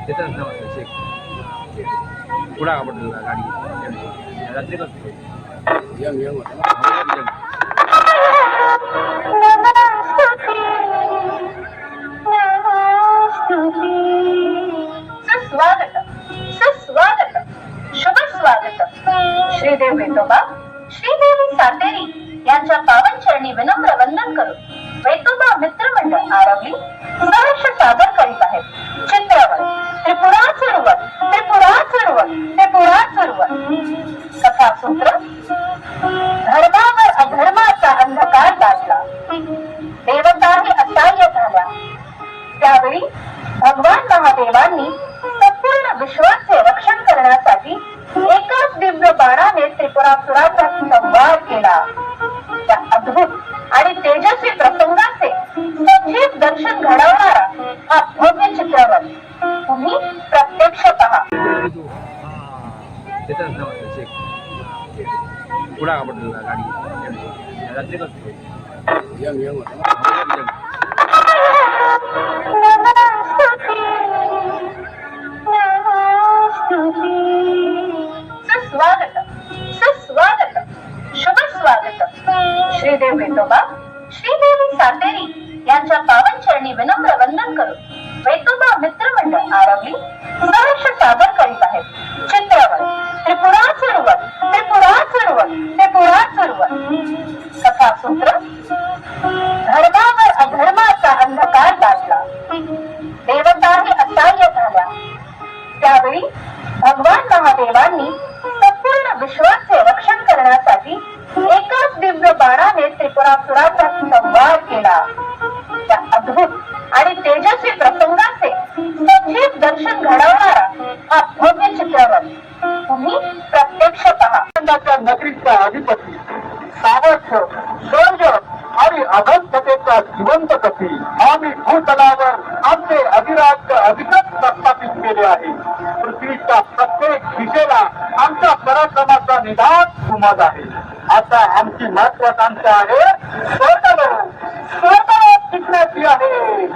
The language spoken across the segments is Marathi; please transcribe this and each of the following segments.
येतात ना शेख पुढा कापड गाडी रात्री कसं यंग यंग होता सुस्वागत सुस्वागत शुभ स्वागत. श्रीदेव वेतोबा श्रीदेवी सातेरी यांच्या पावन चरणी विनम्र वंदन करून वेतोबा मित्रमंडळ आरवली सहर्ष सादर करीत आहेत चित्रवत त्रिपुरा सुरवत त्रिपुरा सुरवत त्रिपुरा सुरवत. कथासूत्र धर्मावर अधर्माचा अंधकार दाटला, देवताही असहाय्य झाल्या. त्यावेळी भगवान महादेवांनी संपूर्ण विश्वाचे रक्षण करण्यासाठी एकाच दिव्य बाणाने त्रिपुरासुराचा संहार केला. त्या अद्भुत आणि तेजस्वी प्रसंगाचे सजीव दर्शन घडवणारा हा भव्य चित्रपट तुम्ही प्रत्यक्ष पहा. येतात ना शेख पुढा कापड गाडी रात्री कसं यंग यंग होता सुस्वागत सुस्वागत शुभ स्वागत. श्रीदेव वेतोबा श्रीदेवी सातेरी यांच्या पावन चरणी विनम्र वंदन करून वेतोबा मित्रमंडळ आरवली सहर्ष सादर करीत आहेत चित्रवत त्रिपुरा सुरवत त्रिपुरा सुरवत त्रिपुरा सुरवत. कथासूत्र धर्मावर अधर्माचा अंधकार दाटला, देवताही असहाय्य झाल्या. त्यावेळी भगवान महादेवांनी संपूर्ण विश्वाचे रक्षण करण्यासाठी एकाच दिव्य बाणाने त्रिपुरासुराचा संहार केला. त्या अद्भुत आणि तेजस्वी प्रसंगाचे सजीव दर्शन घडवणारा हा भव्य चित्रपट तुम्ही प्रत्यक्ष पहा. नगरीचा अधिपती सामर्थ्य सर्जक आणि अगंततेचा जिवंत कथी आम्ही भूतलावर आमचे अधिराज्य अधिकच प्रस्थापित केले आहे. पृथ्वीच्या प्रत्येक दिशेला आमच्या पराक्रमाचा निदान उमद आहे. आता आमची महत्वाकांक्षा आहे स्वर्गलोक शिकण्याची आहे.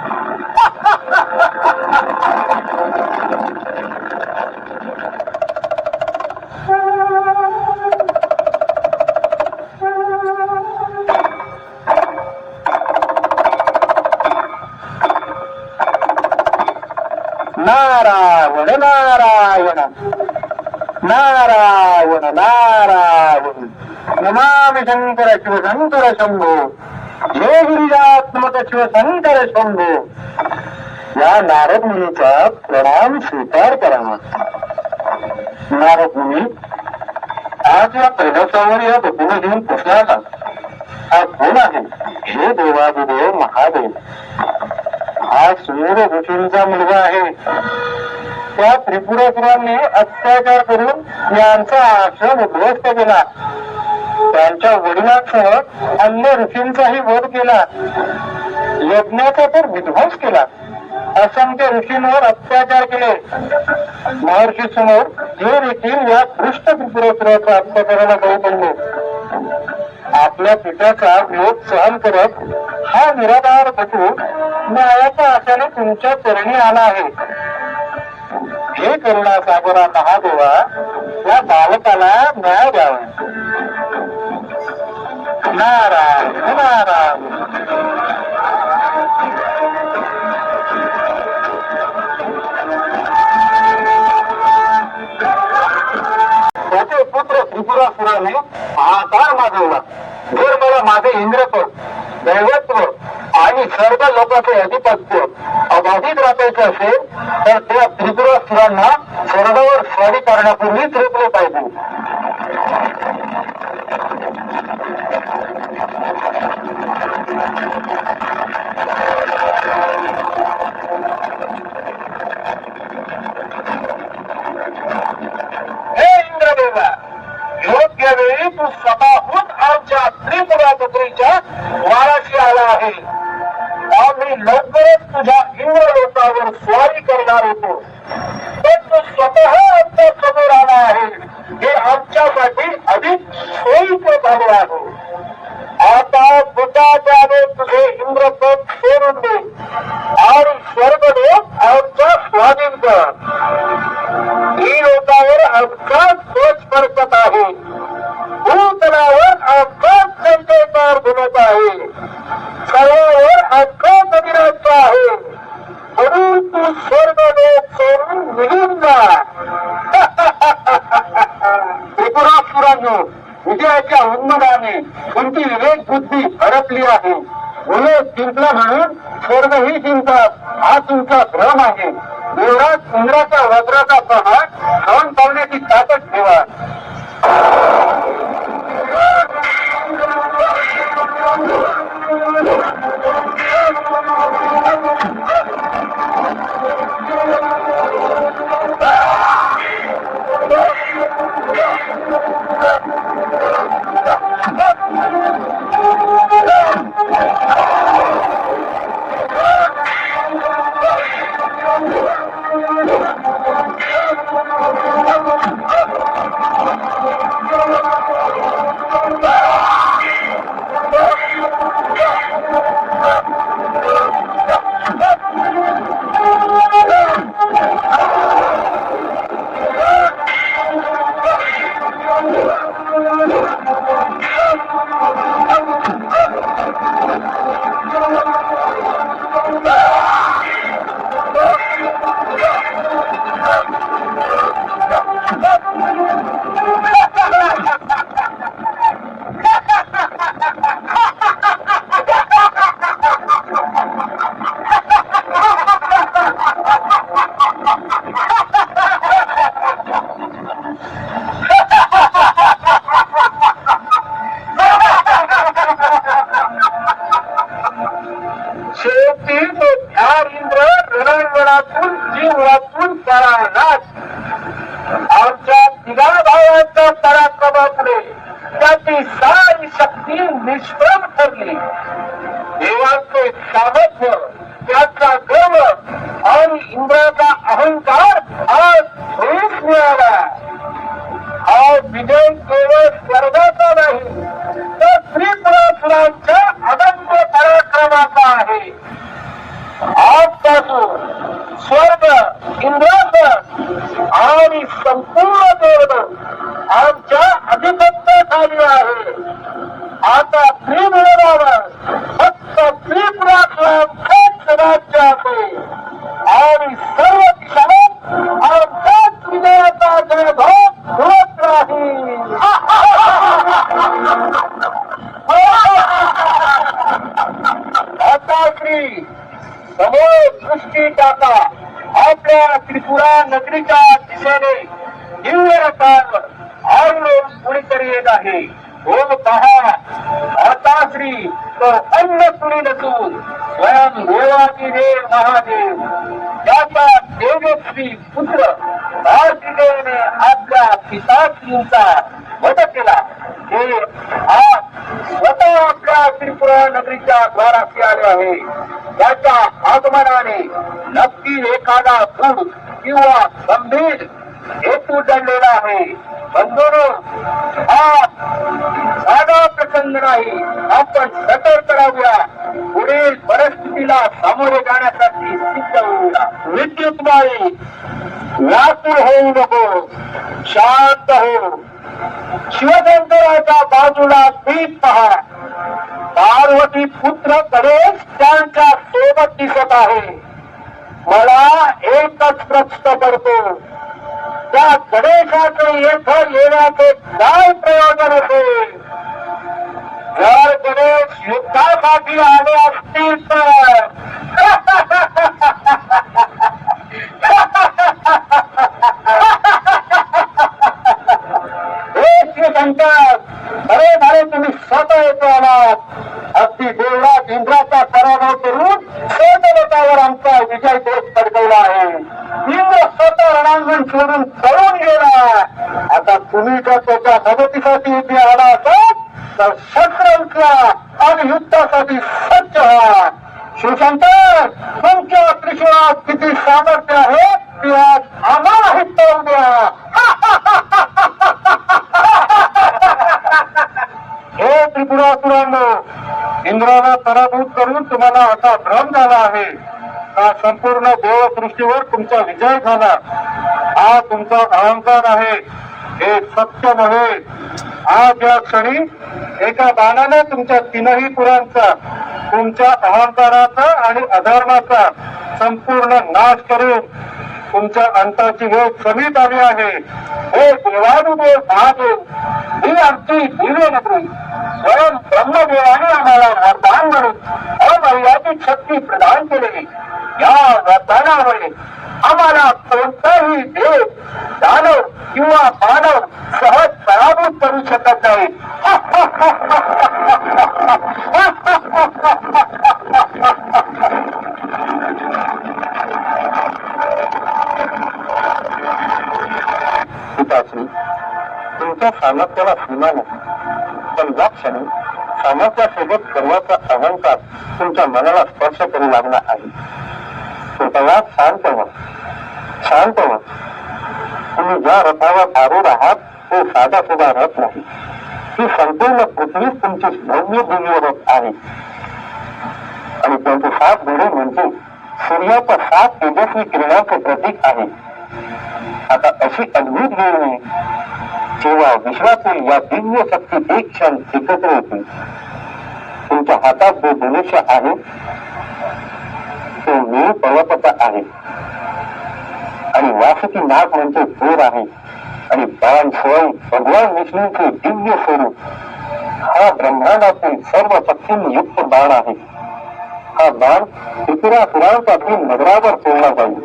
नारायण नारायण नारायण नारायण नमामि शंकर शिव शंकर शंभो जय गिरिजात्मक शिव शंकर शंभो. या नारद मुनीचा प्रणाम स्वीकार करावा. नारद मुनी आज या कैलासावर या बघून घेऊन कुठला आला? हा कोण आहे? हे देवादिदेव महादेव. हा सूर्य ऋषींचा मुलगा आहे. त्या त्रिपुरासुरांनी अत्याचार करून यांचा आश्रम उद्ध्वस्त केला. त्यांच्या वडिलांसह अन्य ऋषींचाही वध केला. यज्ञाचा तर विध्वंस केला. असंख्य ऋषींवर अत्याचार केले. महर्षी समोर जे देखील या दृष्ट त्रिपुरासुराचा अत्याचाराला बळी पडले. आपल्या पित्याचा विरोध सहन करत हा निराधार बटू न्यायाच्या आशाने तुमच्या चरणी आला आहे. हे करुणा सागरा महादेवा, या बालकाला न्याय द्यावा. नारायण नारायण. त्याचे पुत्र त्रिपुरासुराने हाहाकार माजवला. जर मला माझे इंद्रपद, दैवत्व आणि सर्व लोकांचे अधिपत्य अबाधित राखायचे असेल तर त्या त्रिपुरासुरांना स्वर्गावर स्वारी करण्यापूर्वीच रोखले पाहिजे. हे इंद्रदेवा, योग्य वेळी तू स्वतःहून आमच्या त्रिपुरापुत्रीच्या वाराशी आला आहे. आम्ही लवकरच तुझ्या इंद्रलोकावर स्वारी करणार होतो, पण तू स्वतः आमच्या समोर आला आहे. हे आमच्यासाठी अधिक सोयीचे झाले आहे. आता बुटाद्याने तुझे इंद्रपद सोडून दे आणि स्वर्गलोक आमचा स्वाधीन कर. ही लोकांवर आमचाच दोष पडत आहे. भूतलावर आमचाच संचयकार घुमत आहे. सर्वांवर आमचाच अधिराज्य आहे. म्हणून तू स्वर्गलोक सोडून निघून जा. त्रिपुरासुरांनो, विजयाच्या उन्मादाने तुमची विवेक बुद्धी हरपली आहे. मुलं जिंकलं म्हणून स्वर्गही जिंकतात, हा तुमचा भ्रम आहे. देवराज इंद्राच्या वज्राचा प्रहार सहन करण्याची ताकद ठेवा. आमच्या तिघा भावांचा पराक्रमापुढे त्याची सारी शक्ती निष्प्रभ ठरली. देवांचे सामर्थ्य, त्याचा गर्व आणि इंद्राचा अहंकार आज ठेस मिळाला. हा विजय केवळ स्वर्गाचा नाही, तर त्रिपुरासुरांच्या अनंत पराक्रमाचा आहे. आजपासून स्वर्ग, इंद्रासन आणि संपूर्ण देवदूत आमच्या अधिपत्याखाली आहे. आता त्रिभुवनावर फक्त त्रिपुरासुरांचेच राज्य असेल आणि सर्व दिशात आमच्याच विजयाचा जयघोष होत राहील. आता श्री समोर दृष्टी टाका. आपल्या त्रिपुरा नगरीच्या दिशेने दिव्य रथावर आरुण कुणीतरी येत आहे. हो पहा, आता श्री तो अन्य कुणी नसून स्वयं देवादिदेव महादेव, त्याचा तेजस्वी पुत्र वासुदेवने आपल्या पिताश्रींचा वध केला. हे आज स्वतः आपल्या त्रिपुरा नगरीच्या द्वाराशी आले आहे. त्याच्या आगमनाने नक्की एखादा गुढ किंवा गंभीर हेतू दडलेला आहे. बंधूंनो, हा साधा प्रसंग नाही. आपण सतर्क राहूया. पुढील परिस्थितीला सामोरे जाण्यासाठी सिद्ध होऊया. विद्युतबाई, व्याकुळ होऊ नको, शांत हो. शिवशंकराच्या बाजूला दीप पहा. पार्वती पुत्र गणेश त्यांच्या सोबत दिसत आहे. मला एकच प्रश्न पडतो, त्या गणेशाचे येथे येण्याचे काय प्रयोजन असेल? जर गणेश युद्धासाठी आले असतील तर शिवशंकर, अरे झाले तुम्ही स्वतः येतो आलात. अगदी देवराज इंद्राचा पराभव करून लोकांवर आमचा विजय देश पडकवला आहे. इंद्र स्वतः रणांगण सोडून पळून गेला. आता तुम्ही जर त्याच्या मदतीसाठी उभे आला असाल तर शस्त्रांच्या आणि युद्धासाठी सज्ज व्हा. शिवशंकर, तुमच्या त्रिशूळात किती सामर्थ्य आहे ते आज आम्हालाही कळून द्या. हे त्रिपुरासुरांनो, पाहून तुम्हाला असा भ्रम झाला आहे का संपूर्ण देवसृष्टीवर तुमचा विजय झाला. हा तुमचा अहंकार आहे, हे सत्य नव्हे. आज या क्षणी एका बाणाने तुमच्या तीनही पुरांचा, तुमच्या अहंकाराचा आणि अधर्माचा संपूर्ण नाश करून तुमच्या अंताची वेळ समीप आली आहे. हे देवानुदेव महादेव, ही आमची दिव्य नगरी स्वयं ब्रह्मदेवाने आम्हाला वरदान म्हणून अमर्यादित शक्ती प्रदान केलेली. या वरदानामुळे आम्हाला कोणताही देव, दानव किंवा मानव सहज पराभूत करू शकत नाही. पिताश्री, तुमच्या सामर्थ्याला सीमा नाही, पण ज्या क्षणी सामर्थ्यासोबत सर्वाचा अहंकार तुमच्या मनाला स्पर्श करू लागला आहे, स्वतःला शांत व्हा, शांत व्हा. तुम्ही ज्या रथावर आरूढ आहात तो साधा सुद्धा रथ नाही. ही संपूर्ण पृथ्वीच तुमची भव्य दिव्य रथ आहे आणि त्यांचे 7 घोडे म्हणजे सूर्याच्या 7 तेजस्वी किरणांचे प्रतीक आहे. आता अशी अद्भुत वेळ आहे जेव्हा विश्वातील या दिव्य शक्ती एक क्षण एकत्र होतील. तुमच्या हातात जो धनुष्य आहे तो मेरू पर्वताचा आहे आणि वासुकी नाग म्हणजे चोर आहे आणि बाण स्वयं भगवान विष्णूचे दिव्य स्वरूप. हा ब्रह्मांडातील सर्व शक्तींनी युक्त बाण आहे. हा बाण त्रिपुरासुरांसाठी नगरावर सोडला जाईल.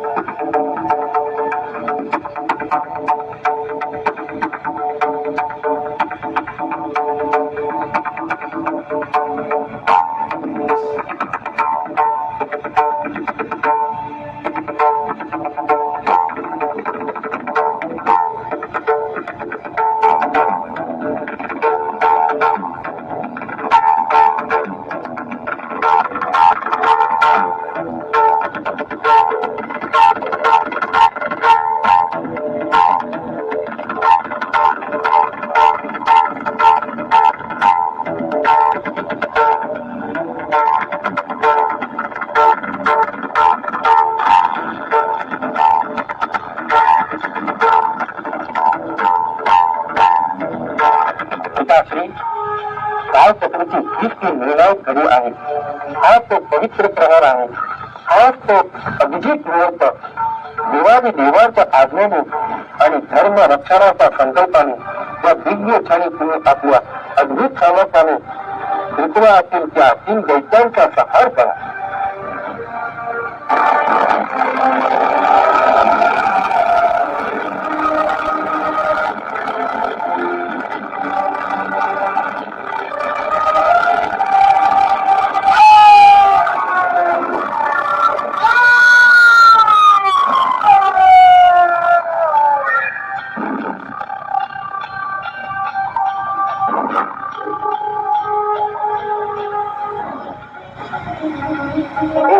कालचक्राची हीच ती निर्णायक घडी आहे. हा तो पवित्र प्रहार आहे. हाच तो अभिजित मुहूर्त. देवादी देवांच्या आज्ञेने आणि धर्म रक्षणाच्या संकल्पाने या दिव्य क्षणी तुम्ही आपल्या अद्भुत सामर्थ्याने त्रिपुरातील त्या 3 दैत्यांचा संहार करा.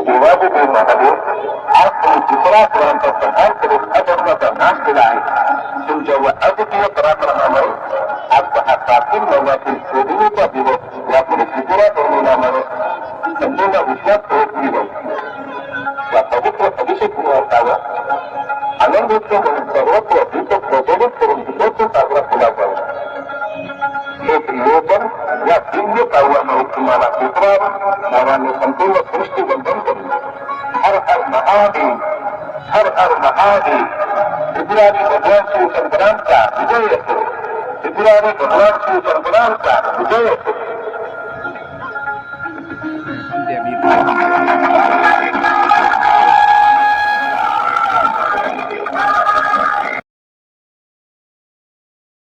देवादिदेव महादेव, आज तुम्ही त्रिपुरासुरांचा संहार करून अधर्माचा नाश केला आहे. तुमच्या व अद्वितीय पराक्रमामुळे आज हा प्राचीन नवरातील शोधनेचा दिवस यापुढे त्रिपुरा पौर्णिमामुळे संपूर्ण विश्वात ओळखली जाईल. या पवित्र अभिषेक मुहूर्तावर आनंदोत्सव म्हणून सर्वत्र दीपक प्रज्वलित करून दीपोत्सव साजरा केला जाईल. हे त्रिलोचन या दिव्य काव्यामुळे तुम्हाला त्रिपुरा नावाने संपूर्ण सृष्टी बंधन करून हर हर महादेव, हर हर महादेव. त्रिपुरारी भगवान शिव शंकरांचा विजय असो. त्रिपुरारी भगवान शिव शंकरांचा विजय असो.